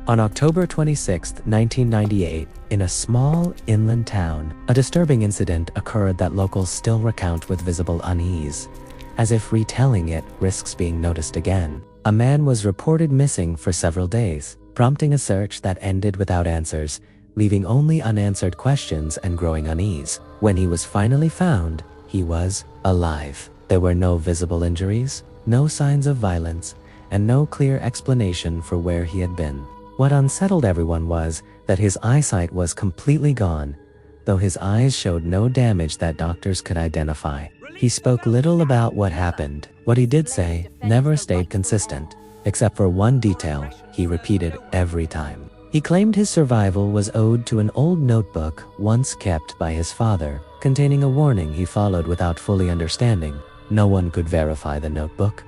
On October 26, 1998, in a small inland town, a disturbing incident occurred that locals still recount with visible unease, as if retelling it risks being noticed again. A man was reported missing for several days, prompting a search that ended without answers, leaving only unanswered questions and growing unease. When he was finally found, he was alive. There were no visible injuries, no signs of violence, and no clear explanation for where he had been. What unsettled everyone was that his eyesight was completely gone, though his eyes showed no damage that doctors could identify. He spoke little about what happened. What he did say never stayed consistent, except for one detail he repeated every time. He claimed his survival was owed to an old notebook once kept by his father, containing a warning he followed without fully understanding. No one could verify the notebook,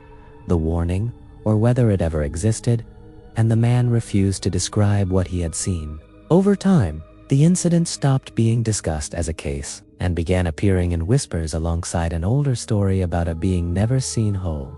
the warning, or whether it ever existed, and the man refused to describe what he had seen. Over time, the incident stopped being discussed as a case and began appearing in whispers alongside an older story about a being never seen whole.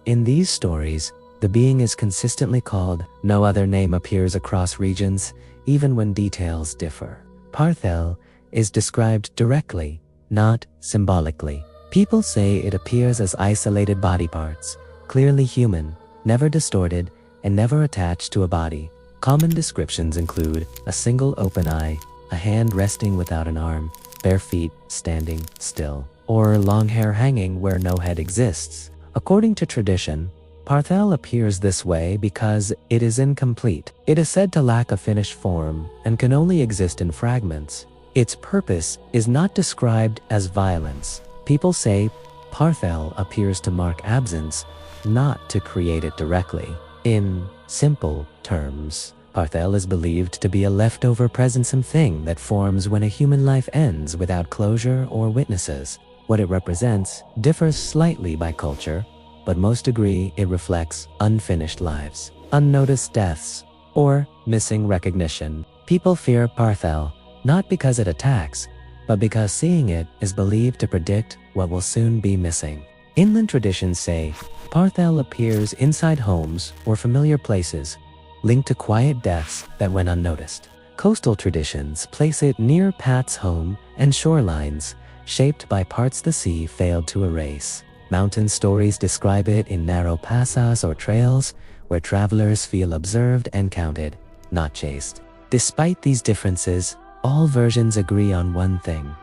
In these stories, the being is consistently called. No other name appears across regions, even when details differ. PARTHEL is described directly, not symbolically. People say it appears as isolated body parts, clearly human, never distorted, and never attached to a body. Common descriptions include a single open eye, a hand resting without an arm, bare feet standing still, or long hair hanging where no head exists. According to tradition, PARTHEL appears this way because it is incomplete. It is said to lack a finished form and can only exist in fragments. Its purpose is not described as violence. People say PARTHEL appears to mark absence, not to create it directly. In simple terms, PARTHEL is believed to be a leftover presence-some thing that forms when a human life ends without closure or witnesses. What it represents differs slightly by culture, but most agree it reflects unfinished lives, unnoticed deaths, or missing recognition. People fear PARTHEL not because it attacks, but because seeing it is believed to predict what will soon be missing. Inland traditions say PARTHEL appears inside homes or familiar places, linked to quiet deaths that went unnoticed. Coastal traditions place it near paths home and shorelines, shaped by parts the sea failed to erase. Mountain stories describe it in narrow passes or trails where travelers feel observed and counted, not chased. Despite these differences, all versions agree on one thing.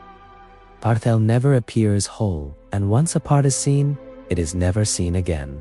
PARTHEL never appears whole, and once a part is seen, it is never seen again.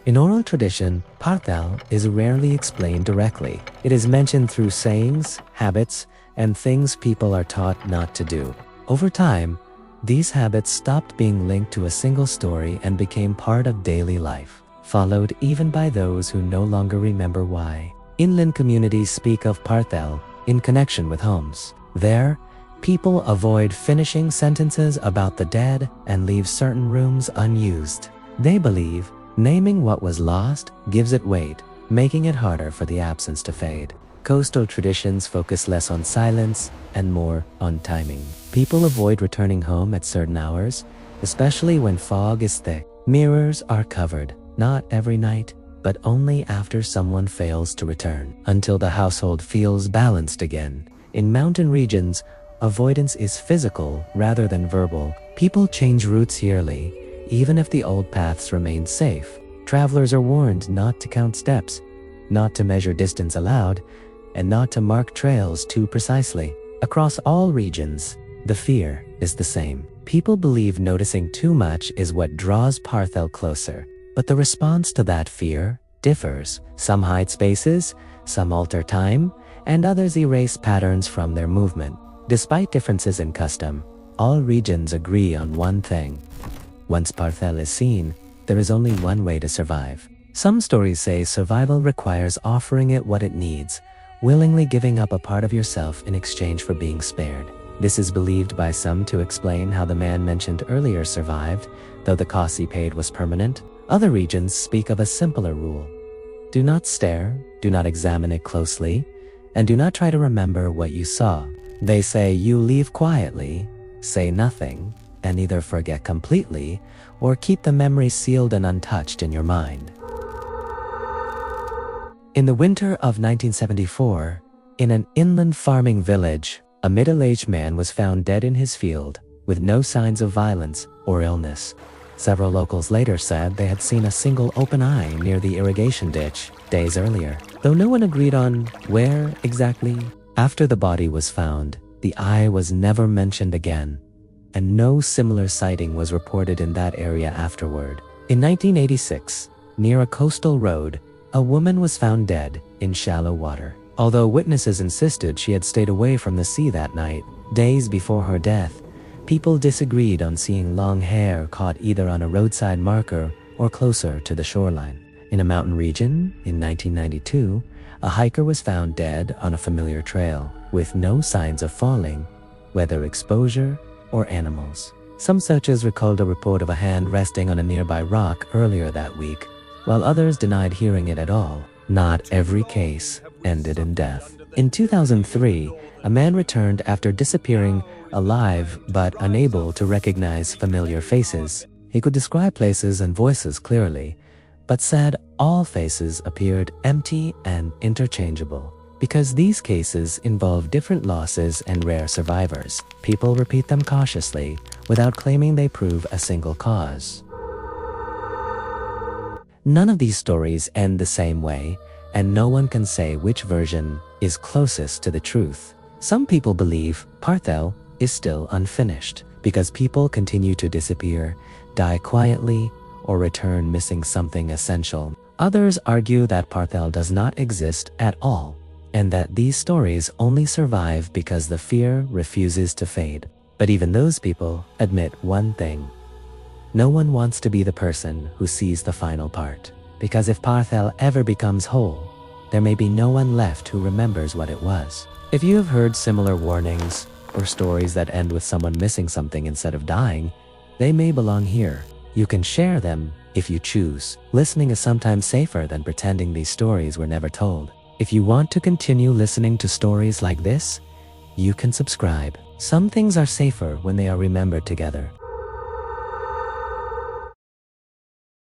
In oral tradition, PARTHEL is rarely explained directly. It is mentioned through sayings, habits, and things people are taught not to do. Over time, these habits stopped being linked to a single story and became part of daily life, followed even by those who no longer remember why. Inland communities speak of PARTHEL in connection with homes. There, people avoid finishing sentences about the dead and leave certain rooms unused. They believe naming what was lost gives it weight, making it harder for the absence to fade. Coastal traditions focus less on silence and more on timing. People avoid returning home at certain hours, especially when fog is thick. Mirrors are covered, not every night, but only after someone fails to return, until the household feels balanced again. In mountain regions, avoidance is physical rather than verbal. People change routes yearly, even if the old paths remain safe. Travelers are warned not to count steps, not to measure distance aloud, and not to mark trails too precisely. Across all regions, the fear is the same. People believe noticing too much is what draws PARTHEL closer, but the response to that fear differs. Some hide spaces, some alter time, and others erase patterns from their movement. Despite differences in custom, all regions agree on one thing. Once PARTHEL is seen, there is only one way to survive. Some stories say survival requires offering it what it needs, willingly giving up a part of yourself in exchange for being spared. This is believed by some to explain how the man mentioned earlier survived, though the cost he paid was permanent. Other regions speak of a simpler rule. Do not stare, do not examine it closely, and do not try to remember what you saw. They say you leave quietly, say nothing, and either forget completely or keep the memory sealed and untouched in your mind. In the winter of 1974, in an inland farming village, a middle-aged man was found dead in his field, with no signs of violence or illness. Several locals later said they had seen a single open eye near the irrigation ditch days earlier, though no one agreed on where exactly. After the body was found, the eye was never mentioned again, and no similar sighting was reported in that area afterward. In 1986, near a coastal road, a woman was found dead in shallow water. Although witnesses insisted she had stayed away from the sea that night, days before her death, people disagreed on seeing long hair caught either on a roadside marker or closer to the shoreline. In a mountain region, in 1992, a hiker was found dead on a familiar trail, with no signs of falling, whether exposure or animals. Some searchers recalled a report of a hand resting on a nearby rock earlier that week, while others denied hearing it at all. Not every case ended in death. In 2003, a man returned after disappearing alive but unable to recognize familiar faces. He could describe places and voices clearly, but said all faces appeared empty and interchangeable. Because these cases involve different losses and rare survivors, people repeat them cautiously without claiming they prove a single cause. None of these stories end the same way, and no one can say which version is closest to the truth. Some people believe PARTHEL is still unfinished because people continue to disappear, die quietly, or return missing something essential. Others argue that PARTHEL does not exist at all, and that these stories only survive because the fear refuses to fade. But even those people admit one thing: no one wants to be the person who sees the final part. Because if PARTHEL ever becomes whole, there may be no one left who remembers what it was. If you have heard similar warnings or stories that end with someone missing something instead of dying, they may belong here. You can share them if you choose. Listening is sometimes safer than pretending these stories were never told. If you want to continue listening to stories like this, you can subscribe. Some things are safer when they are remembered together.